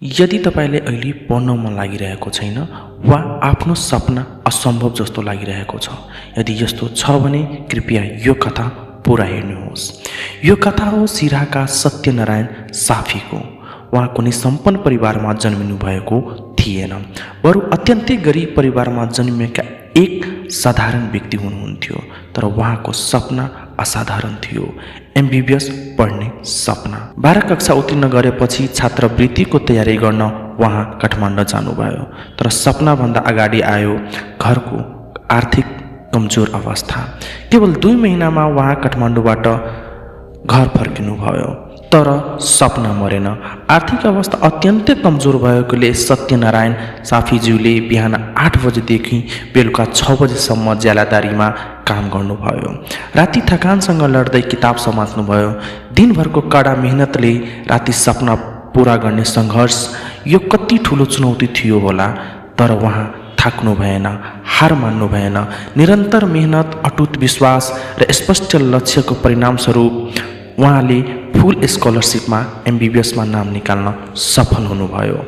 यदि तपाईँले अहिले पढ्न मन लागिरहेको छैन वा आफ्नो सपना असम्भव जस्तो लागिरहेको छ, यदि यस्तो छ भने कृपया यो कथा पुरा हेर्नुहोस्। यो कथा हो सिराहा सत्यनारायण साफीको। उहाँ कुनै सम्पन्न परिवारमा जन्मिनु भएको थिएन, बरु अत्यन्तै गरिब परिवारमा जन्मिएका एक साधारण व्यक्ति हुनुहुन्थ्यो। तर उहाँको सपना असाधारण थियो, एमबीबीएस पढ्ने सपना। 12 कक्षा उत्तीर्ण गरेपछि छात्रवृत्तिको तयारी गर्न उहाँ काठमाडौँ जानुभयो। तर सपनाभन्दा अगाडि आयो घरको आर्थिक कमजोर अवस्था। केवल 2 महिनामा उहाँ काठमाडौँबाट घर फर्किनुभयो, तर सपना मरेन। आर्थिक अवस्था अत्यन्तै कमजोर भएकोले सत्यनारायण साफीज्यूले बिहान 8 बजेदेखि बेलुका 6 बजेसम्म ज्यालादारीमा काम गर्नुभयो। राति थकानसँग लड्दै किताब समात्नुभयो। दिनभरको कडा मेहनतले राति सपना पुरा गर्ने सङ्घर्ष, यो कति ठुलो चुनौती थियो होला। तर उहाँ थाक्नु भएन, हार मान्नु भएन। निरन्तर मेहनत, अटुट विश्वास र स्पष्ट लक्ष्यको परिणामस्वरूप उहाँले फुल स्कलरसिपमा एमबीबीएसमा नाम निकाल्न सफल हुनुभयो।